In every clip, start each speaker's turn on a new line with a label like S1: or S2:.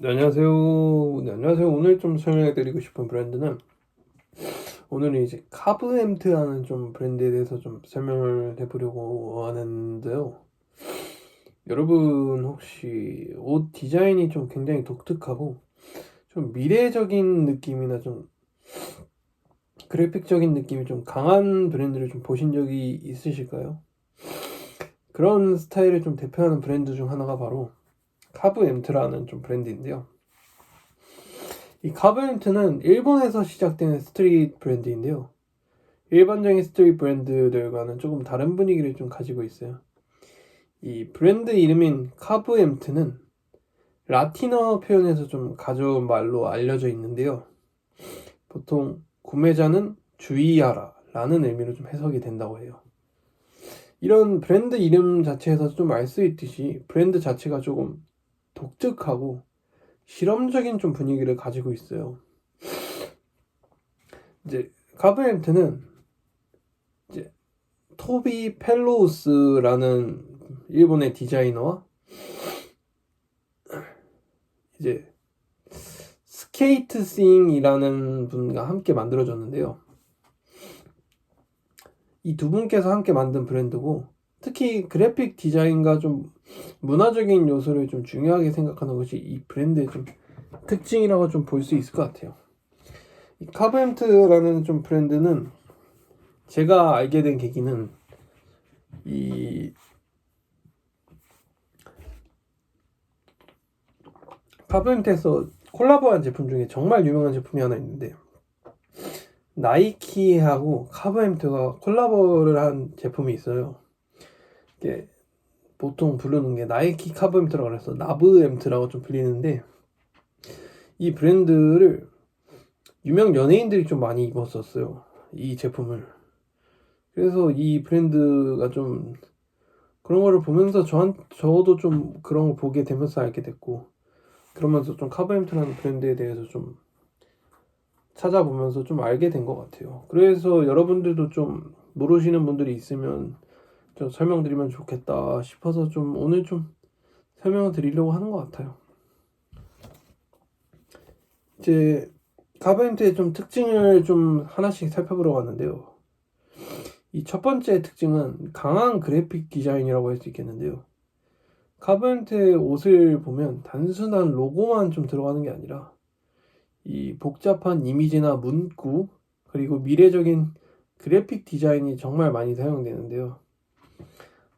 S1: 네, 안녕하세요. 네, 안녕하세요. 오늘 좀 설명해드리고 싶은 브랜드는 오늘은 이제 카브엠트라는 좀 브랜드에 대해서 좀 설명을 해보려고 하는데요. 여러분 혹시 옷 디자인이 좀 굉장히 독특하고 좀 미래적인 느낌이나 좀 그래픽적인 느낌이 좀 강한 브랜드를 좀 보신 적이 있으실까요? 그런 스타일을 좀 대표하는 브랜드 중 하나가 바로 카브엠트라는 좀 브랜드인데요. 이 카브엠트는 일본에서 시작된 스트릿 브랜드인데요. 일반적인 스트릿 브랜드들과는 조금 다른 분위기를 좀 가지고 있어요. 이 브랜드 이름인 카브엠트는 라틴어 표현에서 좀 가져온 말로 알려져 있는데요. 보통 구매자는 주의하라 라는 의미로 좀 해석이 된다고 해요. 이런 브랜드 이름 자체에서 좀 알 수 있듯이 브랜드 자체가 조금 독특하고 실험적인 좀 분위기를 가지고 있어요. 이제 카브엠트는 이제 토비 펠로우스라는 일본의 디자이너와 이제 스케이트싱이라는 분과 함께 만들어졌는데요. 이 두 분께서 함께 만든 브랜드고, 특히 그래픽 디자인과 좀 문화적인 요소를 좀 중요하게 생각하는 것이 이 브랜드의 좀 특징이라고 좀 볼 수 있을 것 같아요. 이 카브엠트라는 좀 브랜드는 제가 알게 된 계기는 이 카브엠트에서 콜라보한 제품 중에 정말 유명한 제품이 하나 있는데, 나이키하고 카브엠트가 콜라보를 한 제품이 있어요. 이게 보통 부르는 게 나이키 카브엠트라고 해서 나브엠트라고 좀 불리는데, 이 브랜드를 유명 연예인들이 좀 많이 입었었어요. 이 제품을. 그래서 이 브랜드가 좀 그런 거를 보면서 저도 좀 그런 거 보게 되면서 알게 됐고, 그러면서 좀 카브엠트라는 브랜드에 대해서 좀 찾아보면서 좀 알게 된 것 같아요. 그래서 여러분들도 좀 모르시는 분들이 있으면 좀 설명드리면 좋겠다 싶어서 좀 오늘 좀 설명을 드리려고 하는 것 같아요. 이제 카바인트의 좀 특징을 좀 하나씩 살펴보러 갔는데요. 이 첫 번째 특징은 강한 그래픽 디자인이라고 할 수 있겠는데요. 카바인트의 옷을 보면 단순한 로고만 좀 들어가는 게 아니라 이 복잡한 이미지나 문구 그리고 미래적인 그래픽 디자인이 정말 많이 사용되는데요.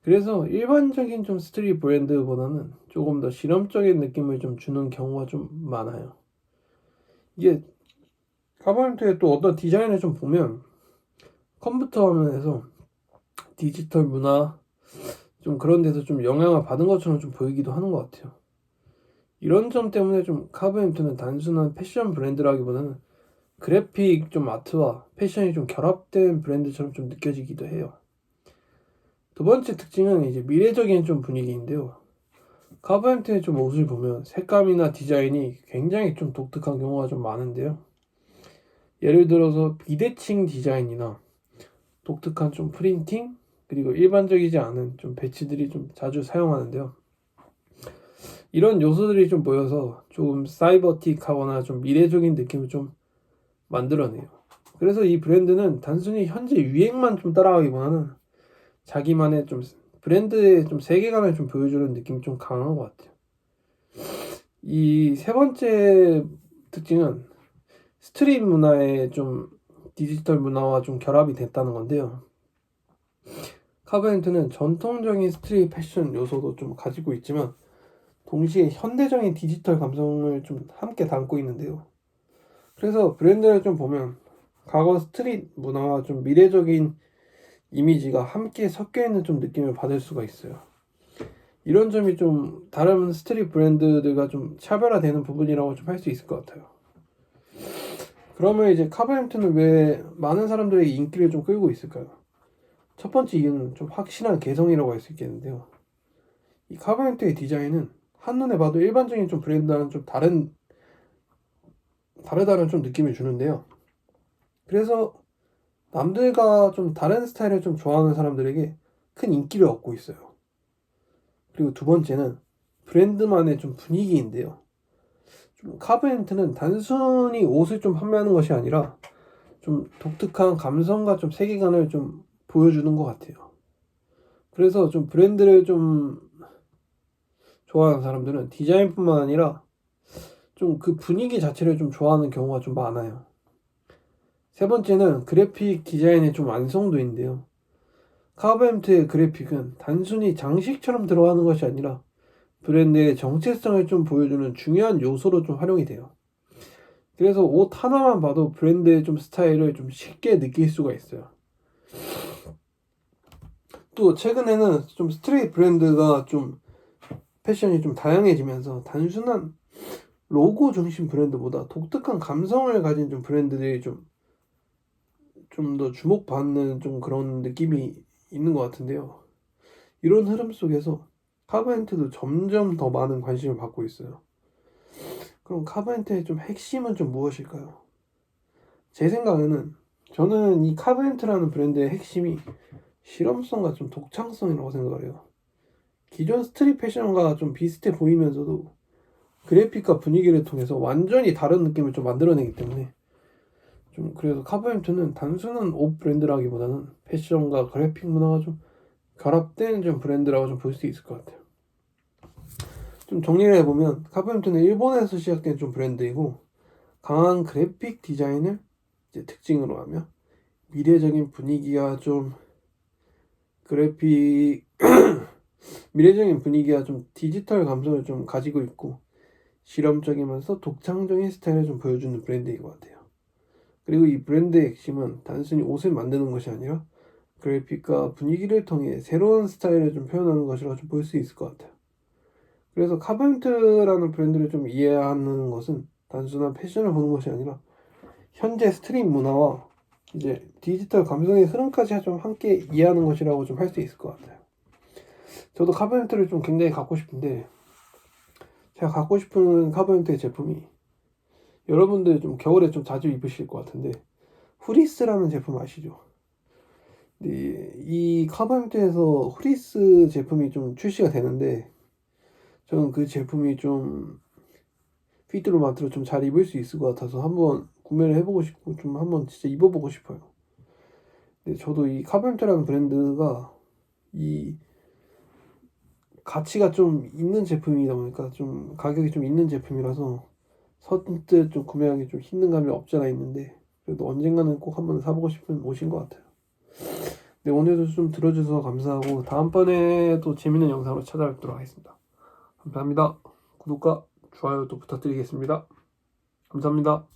S1: 그래서 일반적인 좀 스트릿 브랜드보다는 조금 더 실험적인 느낌을 좀 주는 경우가 좀 많아요. 이게 카바인트의 또 어떤 디자인을 좀 보면 컴퓨터 화면에서 디지털 문화 좀 그런 데서 좀 영향을 받은 것처럼 좀 보이기도 하는 것 같아요. 이런 점 때문에 좀 카바인트는 단순한 패션 브랜드라기보다는 그래픽 좀 아트와 패션이 좀 결합된 브랜드처럼 좀 느껴지기도 해요. 두 번째 특징은 이제 미래적인 좀 분위기인데요. 카바인트의 좀 옷을 보면 색감이나 디자인이 굉장히 좀 독특한 경우가 좀 많은데요. 예를 들어서 비대칭 디자인이나 독특한 좀 프린팅 그리고 일반적이지 않은 좀 배치들이 좀 자주 사용하는데요. 이런 요소들이 좀 모여서 조금 사이버틱하거나 좀 미래적인 느낌을 좀 만들어내요. 그래서 이 브랜드는 단순히 현재 유행만 좀 따라가기보다는 자기만의 좀 브랜드의 좀 세계관을 좀 보여주는 느낌이 좀 강한 것 같아요. 이 세 번째 특징은 스트릿 문화의 좀 디지털 문화와 좀 결합이 됐다는 건데요. 카바인트는 전통적인 스트릿 패션 요소도 좀 가지고 있지만 동시에 현대적인 디지털 감성을 좀 함께 담고 있는데요. 그래서 브랜드를 좀 보면 과거 스트릿 문화와 좀 미래적인 이미지가 함께 섞여 있는 좀 느낌을 받을 수가 있어요. 이런 점이 좀 다른 스트릿 브랜드들과 좀 차별화되는 부분이라고 좀 할 수 있을 것 같아요. 그러면 이제 카바햄튼은 왜 많은 사람들의 인기를 좀 끌고 있을까요? 첫 번째 이유는 좀 확실한 개성이라고 할 수 있겠는데요. 이 카바햄튼의 디자인은 한눈에 봐도 일반적인 좀 브랜드와는 좀 다르다는 좀 느낌을 주는데요. 그래서 남들과 좀 다른 스타일을 좀 좋아하는 사람들에게 큰 인기를 얻고 있어요. 그리고 두 번째는 브랜드만의 좀 분위기인데요. 좀 카브엔트는 단순히 옷을 좀 판매하는 것이 아니라 좀 독특한 감성과 좀 세계관을 좀 보여주는 것 같아요. 그래서 좀 브랜드를 좀 좋아하는 사람들은 디자인뿐만 아니라 좀 그 분위기 자체를 좀 좋아하는 경우가 좀 많아요. 세 번째는 그래픽 디자인의 좀 완성도인데요. 카브햄트의 그래픽은 단순히 장식처럼 들어가는 것이 아니라 브랜드의 정체성을 좀 보여주는 중요한 요소로 좀 활용이 돼요. 그래서 옷 하나만 봐도 브랜드의 좀 스타일을 좀 쉽게 느낄 수가 있어요. 또 최근에는 좀 스트릿 브랜드가 좀 패션이 좀 다양해지면서 단순한 로고 중심 브랜드보다 독특한 감성을 가진 좀 브랜드들이 좀 더 주목받는 좀 그런 느낌이 있는 것 같은데요. 이런 흐름 속에서 카브엔트도 점점 더 많은 관심을 받고 있어요. 그럼 카브엔트의 좀 핵심은 좀 무엇일까요? 제 생각에는 저는 이 카브엔트라는 브랜드의 핵심이 실험성과 좀 독창성이라고 생각을 해요. 기존 스트릿 패션과 좀 비슷해 보이면서도 그래픽과 분위기를 통해서 완전히 다른 느낌을 좀 만들어내기 때문에 좀 그래서 카브햄트는 단순한 옷 브랜드라기보다는 패션과 그래픽 문화가 좀 결합된 좀 브랜드라고 좀 볼 수 있을 것 같아요. 좀 정리를 해보면 카브햄트는 일본에서 시작된 좀 브랜드이고 강한 그래픽 디자인을 이제 특징으로 하며 미래적인 분위기와 좀 그래픽 미래적인 분위기와 좀 디지털 감성을 좀 가지고 있고 실험적이면서 독창적인 스타일을 좀 보여주는 브랜드인 것 같아요. 그리고 이 브랜드의 핵심은 단순히 옷을 만드는 것이 아니라 그래픽과 분위기를 통해 새로운 스타일을 좀 표현하는 것이라고 좀 볼 수 있을 것 같아요. 그래서 카벤트라는 브랜드를 좀 이해하는 것은 단순한 패션을 보는 것이 아니라 현재 스트릿 문화와 이제 디지털 감성의 흐름까지 좀 함께 이해하는 것이라고 좀 할 수 있을 것 같아요. 저도 카벤트를 좀 굉장히 갖고 싶은데 제가 갖고 싶은 카벤트의 제품이 여러분들 좀 겨울에 좀 자주 입으실 것 같은데 후리스라는 제품 아시죠? 이 카바임트에서 후리스 제품이 좀 출시가 되는데 저는 그 제품이 좀 피트로마트로 좀 잘 입을 수 있을 것 같아서 한번 구매를 해보고 싶고 좀 한번 진짜 입어보고 싶어요. 근데 저도 이 카바임트라는 브랜드가 이 가치가 좀 있는 제품이다 보니까 좀 가격이 좀 있는 제품이라서 선뜻 좀 구매하기 좀 힘든 감이 없지 않아 있는데 그래도 언젠가는 꼭 한번 사보고 싶은 옷인 것 같아요. 네, 오늘도 좀 들어주셔서 감사하고 다음번에 또 재밌는 영상으로 찾아뵙도록 하겠습니다. 감사합니다. 구독과 좋아요도 부탁드리겠습니다. 감사합니다.